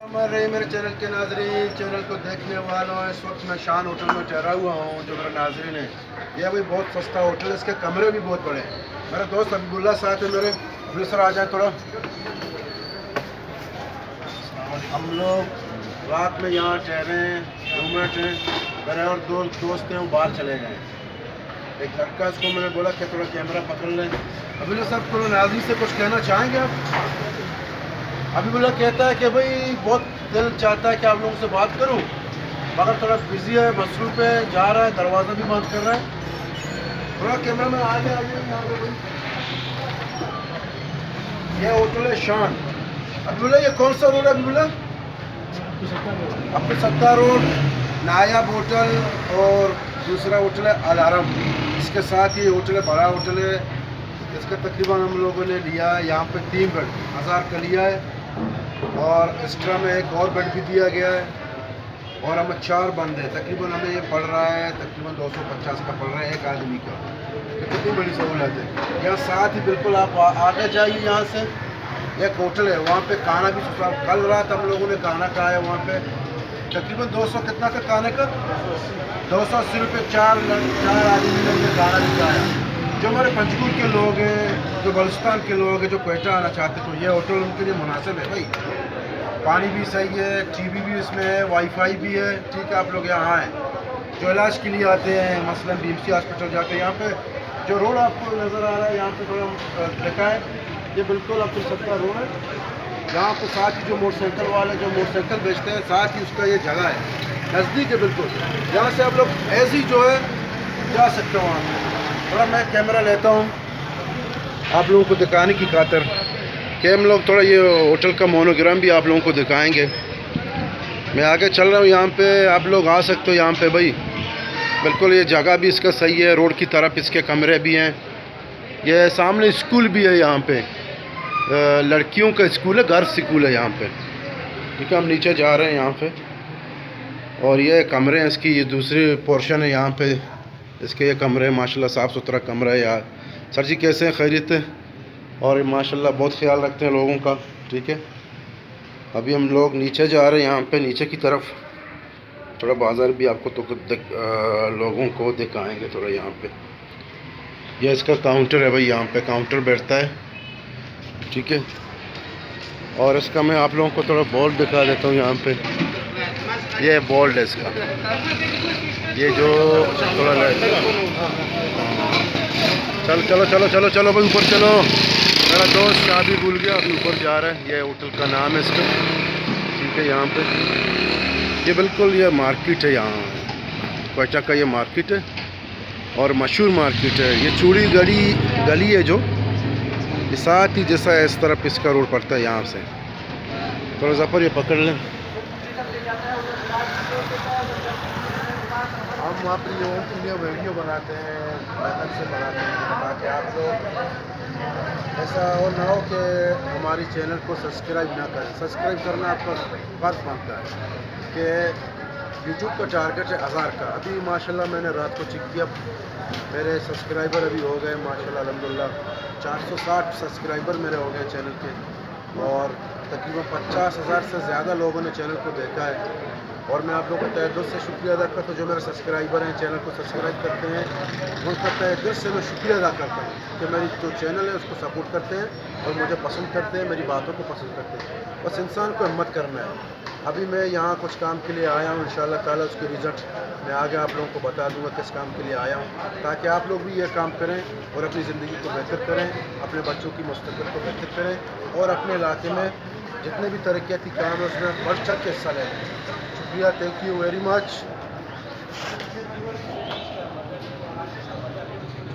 हमारे मेरे चैनल के नाजरीन, चैनल को देखने वालों, इस वक्त मैं शान होटल में ठहरा हुआ हूँ। जो मेरा नाजरीन है, यह भी बहुत सस्ता होटल है, इसके कमरे भी बहुत बड़े हैं। मेरा दोस्त अब्दुल्ला साथ है मेरे। अब्दुल्ला सर आ जाए थोड़ा। हम लोग रात में यहाँ ठहरे हैं, रूममेट हैं, मेरे और दो दोस्त हैं, वो बाहर चले गए। एक लड़का, इसको मैंने बोला कि थोड़ा कैमरा पकड़ लें। अब्दुल्ला साहब थोड़ा नाजरीन से कुछ कहना चाहेंगे आप? हबीबुल्लाह कहता है कि भाई बहुत दिल चाहता है कि आप लोगों से बात करूं, मगर थोड़ा बिजी है, मसरूफ है, जा रहा है, दरवाज़ा भी बंद कर रहा है। थोड़ा कैमरा में आगे यहाँ पे भाई। ये होटल है शान। हबीबुल्लाह ये कौन सा रोड है हबीबुल्लाह? अब्दुल सत्तार रोड, नायाब होटल, और दूसरा होटल है अलारम। इसके साथ ये होटल है, बड़ा होटल है। इसका तकरीबन हम लोगों ने लिया है यहाँ पे 3 बेड 1000 का लिया है, और एक्स्ट्रा में एक और बेड भी दिया गया है। और हमें 4 बंद है, तकरीबन हमें ये पड़ रहा है तकरीबन 250 का पड़ रहा है एक आदमी का। तो कितनी बड़ी सहूलत है। यहाँ साथ ही बिल्कुल आप आगे जाइए, यहाँ से एक होटल है, वहाँ पे खाना भी कल रात हम लोगों ने खाना खाया वहाँ पे। तकरीबन 200 कितना का खाने का 280 रुपये, चार आदमी ने खाना भी खाया। जो हमारे पंचकुल के लोग हैं, जो बलुस्तान के लोग हैं, जो कोयटा आना चाहते तो ये होटल उनके लिए मुनासिब है भाई। पानी भी सही है, टीवी भी इसमें है, वाईफाई भी है। ठीक है, आप लोग यहाँ आएँ। जो इलाज के लिए आते हैं, मसलन बीएमसी हॉस्पिटल जाते हैं, यहाँ पे जो रोड आपको नज़र आ रहा है, यहाँ पे थोड़ा देखा है, ये बिल्कुल अब्दुल सत्तार रोड है। यहाँ पे साथ ही जो मोटरसाइकिल वाले जो मोटरसाइकिल बेचते हैं, साथ ही उसका ये जगह है, नज़दीक है बिल्कुल। यहाँ से आप लोग ऐसे ही जो है जा सकते हो वहाँ पे। थोड़ा मैं कैमरा लेता हूँ आप लोगों को दिखाने की खातिर कि हम लोग थोड़ा ये होटल का मोनोग्राम भी आप लोगों को दिखाएंगे। मैं आगे चल रहा हूँ, यहाँ पे आप लोग आ सकते हो। यहाँ पे भाई बिल्कुल ये जगह भी इसका सही है, रोड की तरफ इसके कमरे भी हैं। ये सामने स्कूल भी है यहाँ पे, लड़कियों का स्कूल है, गर्ल्स स्कूल है यहाँ पे। ठीक है, हम नीचे जा रहे हैं यहाँ पे, और ये कमरे हैं इसकी, ये दूसरी पोर्शन है यहाँ पे इसके। ये कमरे माशाल्लाह साफ़ सुथरा कमरा है यार। सर जी कैसे हैं, खैरियत है? और माशाल्लाह बहुत ख्याल रखते हैं लोगों का। ठीक है, अभी हम लोग नीचे जा रहे हैं, यहाँ पे नीचे की तरफ थोड़ा बाज़ार भी आपको तो लोगों को दिखाएंगे थोड़ा। यहाँ पे यह इसका काउंटर है भाई, यहाँ पे काउंटर बैठता है। ठीक है, और इसका मैं आप लोगों को थोड़ा बोर्ड दिखा देता हूँ। यहाँ पे ये बोर्ड है इसका, ये जो थोड़ा चलो चलो चलो चलो चलो भाई ऊपर चलो। मेरा दोस्त शादी भूल गया, अभी ऊपर जा रहा है। ये होटल का नाम है इसका। ठीक है, यहाँ पे ये बिल्कुल ये मार्केट है, यहाँ कोयटा का ये मार्केट है, और मशहूर मार्केट है। ये चूड़ी गली है जो, ये साथ ही जैसा इस तरफ इसका रोड पड़ता है। यहाँ से थोड़ा ज़फर ये पकड़ लें। हम अपनी लोगों के लिए वीडियो बनाते हैं, मेहनत से बनाते हैं, ताकि आप लोग ऐसा हो ना हो कि हमारी चैनल को सब्सक्राइब ना करें। सब्सक्राइब करना आपका फ़र्ज बनता है कि यूट्यूब का टारगेट है 1000 का। अभी माशाल्लाह मैंने रात को चेक किया, मेरे सब्सक्राइबर अभी हो गए माशाल्लाह अल्हम्दुलिल्लाह 460 सब्सक्राइबर मेरे हो गए चैनल के, और तकरीबन 50,000 से ज़्यादा लोगों ने चैनल को देखा है। और मैं आप लोगों का तहे दिल से शुक्रिया अदा करता हूँ जो मेरे सब्सक्राइबर हैं, चैनल को सब्सक्राइब करते हैं। उनका तहे दिल से मैं शुक्रिया अदा करता हूँ कि मेरी जो चैनल है उसको सपोर्ट करते हैं और मुझे पसंद करते हैं, मेरी बातों को पसंद करते हैं। बस इंसान को हिम्मत करना है। अभी मैं यहाँ कुछ काम के लिए आया हूँ, इंशाअल्लाह ताला उसके रिज़ल्ट मैं आगे आप लोगों को बता दूँगा किस काम के लिए आया हूँ, ताकि आप लोग भी ये काम करें और अपनी ज़िंदगी को बेहतर करें, अपने बच्चों की मुस्तक़बिल को बेहतर करें, और अपने इलाके में जितने भी तरक्याती काम है उसमें बढ़ चढ़ के हिस्सा लें। शुक्रिया, थैंक यू वेरी मच।